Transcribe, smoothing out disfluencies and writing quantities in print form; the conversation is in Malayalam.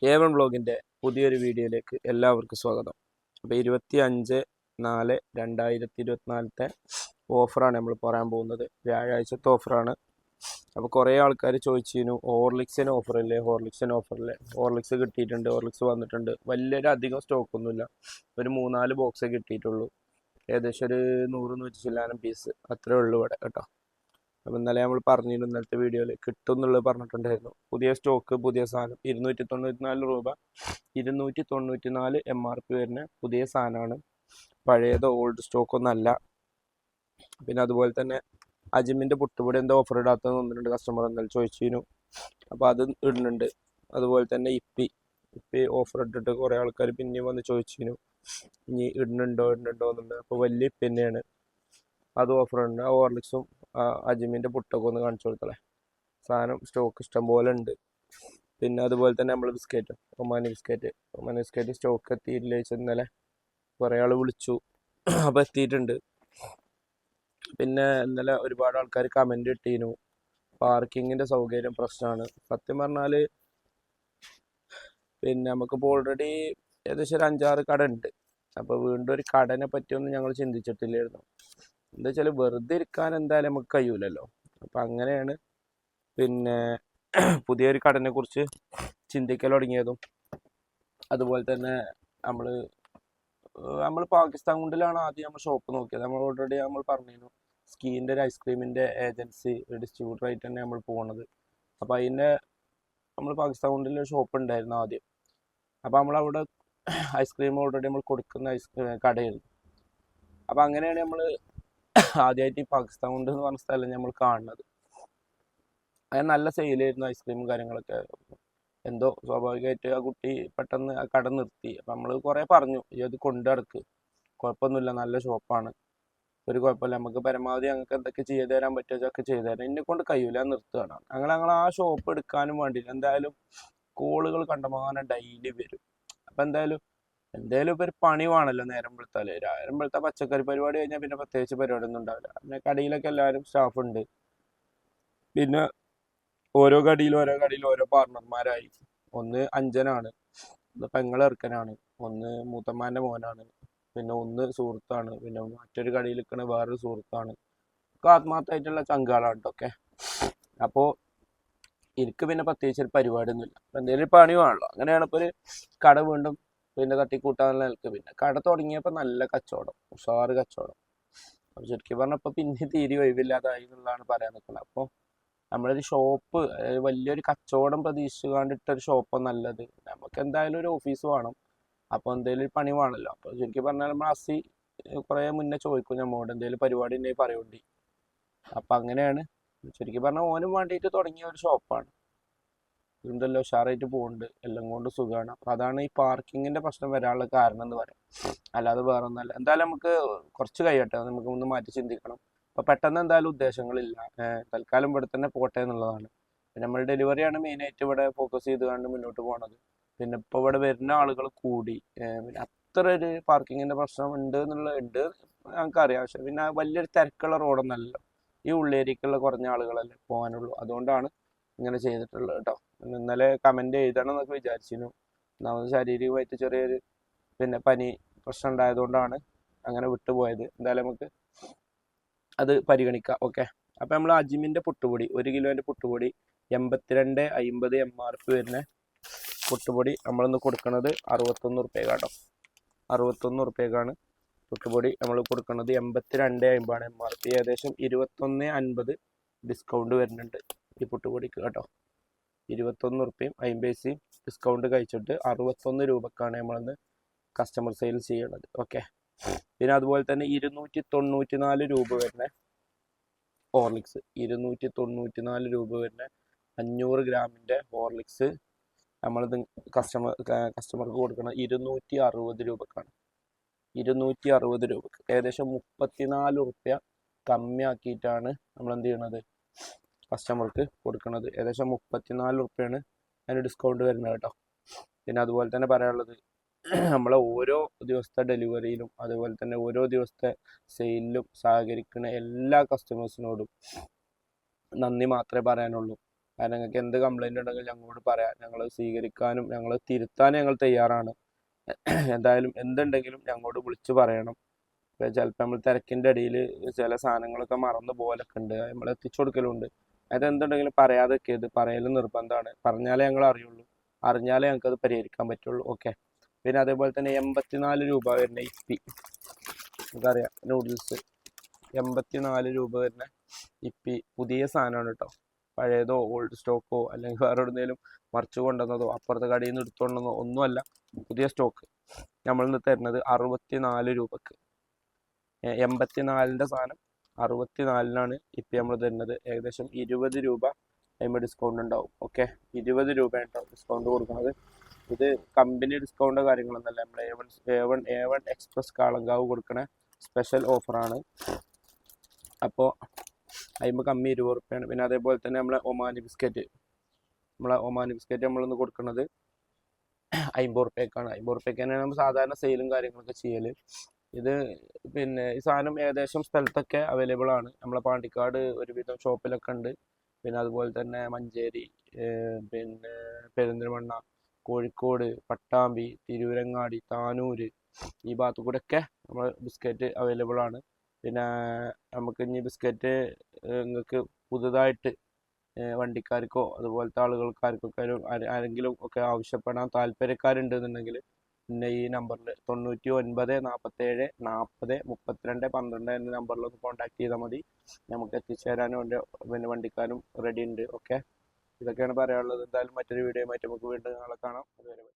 A1 ബ്ലോഗിൻ്റെ പുതിയൊരു വീഡിയോയിലേക്ക് എല്ലാവർക്കും സ്വാഗതം. അപ്പോൾ 25/4/2024 ഓഫറാണ് നമ്മൾ പറയാൻ പോകുന്നത്. വ്യാഴാഴ്ചത്തെ ഓഫറാണ്. അപ്പോൾ കുറേ ആൾക്കാർ ചോദിച്ചിരുന്നു ഹോർലിക്സിന് ഓഫറില്ലേ, ഹോർലിക്സ് കിട്ടിയിട്ടുണ്ട്, ഹോർലിക്സ് വന്നിട്ടുണ്ട്. വലിയൊരധികം സ്റ്റോക്കൊന്നുമില്ല, ഒരു 3-4 ബോക്സേ കിട്ടിയിട്ടുള്ളൂ. ഏകദേശം ഒരു 100-100 ചില്ലാനം പീസ് അത്രേ ഉള്ളൂ ഇവിടെ കേട്ടോ. അപ്പോൾ ഇന്നലെ നമ്മൾ പറഞ്ഞിരുന്നു, ഇന്നലത്തെ വീഡിയോയിൽ കിട്ടും എന്നുള്ളത് പറഞ്ഞിട്ടുണ്ടായിരുന്നു. പുതിയ സ്റ്റോക്ക്, പുതിയ സാധനം 294 രൂപ, 294 MRP വരുന്ന പുതിയ സാധനമാണ്. പഴയത് ഓൾഡ് സ്റ്റോക്കൊന്നല്ല. പിന്നെ അതുപോലെ തന്നെ അജിമിൻ്റെ പുട്ടുപൊടി എന്താ ഓഫർ ഇടാത്തതെന്ന് 1-2 കസ്റ്റമർ എന്തായാലും ചോദിച്ചിരുന്നു. അപ്പോൾ അത് ഇടുന്നുണ്ട്. അതുപോലെ തന്നെ ഇപ്പി ഓഫർ ഇട്ടിട്ട് കുറേ ആൾക്കാർ പിന്നെയും വന്ന് ചോദിച്ചിരുന്നു ഇനി ഇടുന്നുണ്ടോ എന്നുള്ളത്. അപ്പോൾ വലിയ ഇപ്പി തന്നെയാണ്, അത് ഓഫറുണ്ട്. ആ ഹോർലിക്സും അജിമിൻ്റെ പുട്ടൊക്കെ ഒന്ന് കാണിച്ചു കൊടുത്തല്ലേ. സാധനം സ്റ്റോക്ക് ഇഷ്ടം പോലെ ഉണ്ട്. പിന്നെ അതുപോലെ തന്നെ നമ്മൾ ബിസ്ക്കറ്റ്, ഒമാനി ബിസ്ക്കറ്റ് സ്റ്റോക്ക് എത്തിയിട്ടില്ല ഇന്നലെ കുറേ ആൾ വിളിച്ചു, അപ്പോൾ എത്തിയിട്ടുണ്ട്. പിന്നെ ഇന്നലെ ഒരുപാട് ആൾക്കാർ കമൻറ്റ് ഇട്ടിരുന്നു പാർക്കിങ്ങിൻ്റെ സൗകര്യം പ്രശ്നമാണ്. സത്യം പറഞ്ഞാൽ പിന്നെ നമുക്കിപ്പോൾ ഓൾറെഡി ഏകദേശം ഒരു 5-6 കട ഉണ്ട്. അപ്പോൾ വീണ്ടും ഒരു കടനെ പറ്റിയൊന്നും ഞങ്ങൾ ചിന്തിച്ചിട്ടില്ലായിരുന്നു. എന്താ വെച്ചാൽ വെറുതെ ഇരിക്കാൻ എന്തായാലും നമുക്ക് കഴിയൂലല്ലോ. അപ്പം അങ്ങനെയാണ് പിന്നെ പുതിയൊരു കടനെ കുറിച്ച് ചിന്തിക്കൽ തുടങ്ങിയതും. അതുപോലെ തന്നെ നമ്മൾ പാകിസ്ഥാൻ കൊണ്ടിലാണ് ആദ്യം നമ്മൾ ഷോപ്പ് നോക്കിയത്. നമ്മൾ ഓൾറെഡി നമ്മൾ പറഞ്ഞിരുന്നു സ്കീൻ്റെ ഒരു ഐസ്ക്രീമിൻ്റെ ഏജൻസി ഡിസ്ട്രിബ്യൂട്ടർ ആയിട്ട് തന്നെ നമ്മൾ പോകുന്നത്. അപ്പോൾ അതിൻ്റെ നമ്മൾ പാകിസ്ഥാൻ കൊണ്ടിൽ ഷോപ്പ് ഉണ്ടായിരുന്നു ആദ്യം. അപ്പോൾ നമ്മളവിടെ ഐസ്ക്രീം ഓൾറെഡി നമ്മൾ കൊടുക്കുന്ന കടയായിരുന്നു. അപ്പോൾ അങ്ങനെയാണ് നമ്മൾ ആദ്യമായിട്ട് ഈ പാകിസ്ഥാൻ കൊണ്ട് എന്ന് പറഞ്ഞ സ്ഥലം നമ്മൾ കാണുന്നത്. അത് നല്ല സെയിലായിരുന്നു ഐസ്ക്രീമും കാര്യങ്ങളൊക്കെ. എന്തോ സ്വാഭാവികമായിട്ട് ആ കുട്ടി പെട്ടെന്ന് ആ കട നിർത്തി. അപ്പം നമ്മൾ കുറേ പറഞ്ഞു ഇത് കൊണ്ടു നടക്ക്, കുഴപ്പമൊന്നുമില്ല, നല്ല ഷോപ്പാണ്, ഒരു കുഴപ്പമില്ല, നമുക്ക് പരമാവധി ഞങ്ങൾക്ക് എന്തൊക്കെ ചെയ്തു തരാൻ പറ്റുമൊക്കെ ചെയ്തു തരാം, എന്നെ കൊണ്ട് കഴിയൂല നിർത്തുകയാണ്. ഞങ്ങൾ ആ ഷോപ്പ് എടുക്കാനും വേണ്ടിയിട്ട് എന്തായാലും കോളുകൾ കണ്ടമാനം ഡെയിലി വരും. അപ്പം എന്തായാലും ഇപ്പോൾ ഒരു പണി വേണമല്ലോ. നേരം വെളുത്താൽ പച്ചക്കറി പരിപാടി കഴിഞ്ഞാൽ പിന്നെ പ്രത്യേകിച്ച് പരിപാടിയൊന്നും ഉണ്ടാവില്ല. പിന്നെ കടയിലൊക്കെ എല്ലാവരും സ്റ്റാഫ് ഉണ്ട്. പിന്നെ ഓരോ കടയിലും ഓരോ പാർട്ണർമാരായി. ഒന്ന് അഞ്ചനാണ്, ഒന്ന് പെങ്ങളിറക്കനാണ്, ഒന്ന് മൂത്തമ്മാൻ്റെ മോനാണ്, പിന്നെ ഒന്ന് സുഹൃത്താണ്, പിന്നെ മറ്റൊരു കടയിൽ നിൽക്കുന്ന വേറൊരു സുഹൃത്താണ്. ഒക്കെ ആത്മാർത്ഥമായിട്ടുള്ള ചങ്കാളാണ് കേട്ടൊക്കെ. അപ്പോൾ എനിക്ക് പിന്നെ പ്രത്യേകിച്ച് ഒരു പരിപാടിയൊന്നുമില്ല. എന്തെങ്കിലും ഒരു പണി വേണമല്ലോ. അങ്ങനെയാണ് ഇപ്പോൾ ഒരു കട വീണ്ടും പിന്നെ തട്ടിക്കൂട്ടാനുള്ള നിലക്ക് പിന്നെ കട തുടങ്ങിയപ്പോൾ നല്ല കച്ചവടം, ഉഷാറ് കച്ചവടം. അപ്പോൾ ശരിക്കും പറഞ്ഞപ്പോൾ പിന്നെ തീരെ ഒഴിവില്ലാതായി എന്നുള്ളതാണ് പറയാൻ നിൽക്കുന്നത്. അപ്പോൾ നമ്മളൊരു ഷോപ്പ്, വലിയൊരു കച്ചവടം പ്രതീക്ഷിച്ചുകൊണ്ടിട്ടൊരു ഷോപ്പ് നല്ലത്. നമുക്ക് എന്തായാലും ഒരു ഓഫീസ് വേണം, അപ്പോൾ എന്തെങ്കിലും ഒരു പണി വേണമല്ലോ. അപ്പോൾ ശരിക്കും പറഞ്ഞാൽ നമ്മൾ അസി കുറേ മുന്നേ ചോദിക്കും നമ്മളോട് എന്തെങ്കിലും പരിപാടി ഉണ്ടെങ്കിൽ പറയുണ്ടി. അപ്പം അങ്ങനെയാണ് ശരിക്കും പറഞ്ഞാൽ ഓനും വേണ്ടിയിട്ട് തുടങ്ങിയ ഒരു ഷോപ്പാണ്. ഇതെല്ലാം ഉഷാറായിട്ട് പോകുന്നുണ്ട്, എല്ലാം കൊണ്ട് സുഖമാണ്. അപ്പം അതാണ് ഈ പാർക്കിങ്ങിൻ്റെ പ്രശ്നം വരാനുള്ള കാരണം എന്ന് പറയാം, അല്ലാതെ വേറെ ഒന്നല്ല. എന്തായാലും നമുക്ക് കുറച്ച് കഴിയട്ടെ, നമുക്ക് ഒന്ന് മാറ്റി ചിന്തിക്കണം. അപ്പോൾ പെട്ടെന്ന് എന്തായാലും ഉദ്ദേശങ്ങളില്ല, തൽക്കാലം ഇവിടെ തന്നെ പോട്ടെ എന്നുള്ളതാണ്. പിന്നെ നമ്മൾ ഡെലിവറിയാണ് മെയിനായിട്ട് ഇവിടെ ഫോക്കസ് ചെയ്തുകൊണ്ട് മുന്നോട്ട് പോകുന്നത്. പിന്നെ ഇപ്പോൾ ഇവിടെ വരുന്ന ആളുകൾ കൂടി, പിന്നെ അത്ര ഒരു പാർക്കിങ്ങിൻ്റെ പ്രശ്നം ഉണ്ട് ഞങ്ങൾക്കറിയാം. പക്ഷെ പിന്നെ വലിയൊരു തിരക്കുള്ള റോഡൊന്നല്ല, ഈ ഉള്ളേരിക്കുള്ള കുറഞ്ഞ ആളുകളല്ലേ പോകാനുള്ളൂ. അതുകൊണ്ടാണ് ഇങ്ങനെ ചെയ്തിട്ടുള്ളത് കേട്ടോ. ഇന്നലെ കമൻറ്റ് എഴുതണം എന്നൊക്കെ വിചാരിച്ചിരുന്നു. ഒന്നാമത് ശാരീരികമായിട്ട് ചെറിയൊരു പിന്നെ പനി പ്രശ്നം ഉണ്ടായതുകൊണ്ടാണ് അങ്ങനെ വിട്ടുപോയത്. എന്തായാലും നമുക്ക് അത് പരിഗണിക്കാം. ഓക്കെ. അപ്പം നമ്മൾ അജിമിൻ്റെ പുട്ടുപൊടി 1 കിലോൻ്റെ പുട്ടുപൊടി 82.50 MRP വരുന്ന പുട്ടുപൊടി നമ്മളിന്ന് കൊടുക്കുന്നത് 61 റുപ്യക്കാട്ടോ. 61 റുപ്യക്കാണ് പുട്ടുപൊടി നമ്മൾ കൊടുക്കുന്നത്. 82.50 MRP, ഏകദേശം 21.50 ഡിസ്കൗണ്ട് വരുന്നുണ്ട് ഈ പുട്ടുപൊടിക്ക് കേട്ടോ. 21 റുപ്യയും 50 പൈസയും ഡിസ്കൗണ്ട് കഴിച്ചിട്ട് 61 രൂപക്കാണ് നമ്മളിന്ന് കസ്റ്റമർ സെയിൽ ചെയ്യുന്നത്. ഓക്കെ. പിന്നെ അതുപോലെ തന്നെ 294 രൂപ വരുന്ന ഹോർലിക്സ്, 294 രൂപ വരുന്ന 500 ഗ്രാമിൻ്റെ ഹോർലിക്സ് നമ്മളിത് കസ്റ്റമർക്ക് കൊടുക്കുന്നത് 260 രൂപക്കാണ്. 260 രൂപക്ക് ഏകദേശം 34 റുപ്യ കമ്മിയാക്കിയിട്ടാണ് നമ്മൾ എന്ത് ചെയ്യണത്, കസ്റ്റമർക്ക് കൊടുക്കുന്നത്. ഏകദേശം 34 റുപ്യാണ് അതിന് ഡിസ്കൗണ്ട് വരുന്നത് കേട്ടോ. പിന്നെ അതുപോലെ തന്നെ പറയാനുള്ളത്, നമ്മളെ ഓരോ ദിവസത്തെ ഡെലിവറിയിലും അതുപോലെ തന്നെ ഓരോ ദിവസത്തെ സെയിലിലും സഹകരിക്കുന്ന എല്ലാ കസ്റ്റമേഴ്സിനോടും നന്ദി മാത്രമേ പറയാനുള്ളൂ. കാരണം നിങ്ങൾക്ക് എന്ത് കംപ്ലൈൻറ്റ് ഉണ്ടെങ്കിലും ഞങ്ങളോട് പറയാം, ഞങ്ങൾ സ്വീകരിക്കാനും ഞങ്ങൾ തിരുത്താനും ഞങ്ങൾ തയ്യാറാണ്. എന്തായാലും എന്തുണ്ടെങ്കിലും ഞങ്ങളോട് വിളിച്ച് പറയണം. ചിലപ്പോൾ നമ്മൾ തിരക്കിൻ്റെ ഇടയിൽ ചില സാധനങ്ങളൊക്കെ മറന്നു പോലൊക്കെ ഉണ്ട്, നമ്മൾ എത്തിച്ചു കൊടുക്കലുണ്ട്. അത് എന്തുണ്ടെങ്കിലും പറയാതെ ഇത് പറയലും നിർബന്ധമാണ്. പറഞ്ഞാലേ ഞങ്ങൾ അറിയുള്ളൂ, അറിഞ്ഞാലേ ഞങ്ങൾക്ക് അത് പരിഹരിക്കാൻ പറ്റുള്ളൂ. ഓക്കെ. പിന്നെ അതേപോലെ തന്നെ 84 രൂപ വരുന്ന ഇപ്പി, നമുക്കറിയാം നൂഡിൽസ് 84 രൂപ വരുന്ന ഇപ്പി പുതിയ സാധനമാണ് കേട്ടോ. പഴയതോ ഓൾഡ് സ്റ്റോക്കോ അല്ലെങ്കിൽ വേറെ എവിടെയെങ്കിലും മറിച്ച് കൊണ്ടുവന്നതോ അപ്പുറത്തെ കടയിൽ നിന്ന് എടുത്തുകൊണ്ടുവന്നതോ ഒന്നുമല്ല, പുതിയ സ്റ്റോക്ക് നമ്മളിന്ന് തരുന്നത് 64 രൂപക്ക്. 84ൻ്റെ സാധനം 64-നാണ് ഇപ്പം നമ്മൾ തരുന്നത്. ഏകദേശം 20 രൂപ അതിന് ഡിസ്കൗണ്ട് ഉണ്ടാവും. ഓക്കെ, 20 രൂപയാണ് കേട്ടോ ഡിസ്കൗണ്ട് കൊടുക്കുന്നത്. ഇത് കമ്പനി ഡിസ്കൗണ്ടോ കാര്യങ്ങളൊന്നുമല്ല, നമ്മൾ A1 എക്സ്പ്രസ് കാളങ്കാവ് കൊടുക്കുന്ന സ്പെഷ്യൽ ഓഫറാണ്. അപ്പോൾ അതിന് കമ്മി 20 റുപ്യാണ്. പിന്നെ അതേപോലെ തന്നെ നമ്മളെ ഒമാനി ബിസ്ക്കറ്റ് നമ്മളിന്ന് കൊടുക്കുന്നത് 50 റുപ്യക്കാണ്. 50 റുപ്യക്ക് തന്നെയാണ് നമ്മൾ സാധാരണ സെയിലും കാര്യങ്ങളൊക്കെ ചെയ്യൽ. ഇത് പിന്നെ ഈ സാധനം ഏകദേശം സ്ഥലത്തൊക്കെ അവൈലബിൾ ആണ്. നമ്മളെ പാണ്ടിക്കാട് ഒരുവിധം ഷോപ്പിലൊക്കെ ഉണ്ട്. പിന്നെ അതുപോലെ തന്നെ മഞ്ചേരി, പിന്നെ പെരിന്തൽമണ്ണ, കോഴിക്കോട്, പട്ടാമ്പി, തിരൂരങ്ങാടി, താനൂർ, ഈ ഭാഗത്തു കൂടെയൊക്കെ നമ്മൾ ബിസ്ക്കറ്റ് അവൈലബിൾ ആണ്. പിന്നെ നമുക്ക് ഇനി ബിസ്ക്കറ്റ് നിങ്ങൾക്ക് പുതുതായിട്ട് വണ്ടിക്കാർക്കോ അതുപോലത്തെ ആളുകൾക്കാർക്കൊക്കെ ആരെങ്കിലും ഒക്കെ ആവശ്യപ്പെടാൻ താല്പര്യക്കാരുണ്ടെന്നുണ്ടെങ്കിൽ പിന്നെ ഈ നമ്പറിൽ 99 47 40 32 12 എന്ന നമ്പറിലൊന്ന് കോൺടാക്ട് ചെയ്താൽ മതി. നമുക്ക് എത്തിച്ചേരാനും പിന്നെ വണ്ടിക്കാരും റെഡി ഉണ്ട്. ഓക്കെ, ഇതൊക്കെയാണ് പറയാനുള്ളത്. എന്തായാലും മറ്റൊരു വീഡിയോ ആയിട്ട് നമുക്ക് വീണ്ടും നാളെ കാണാം. അതുവരെ.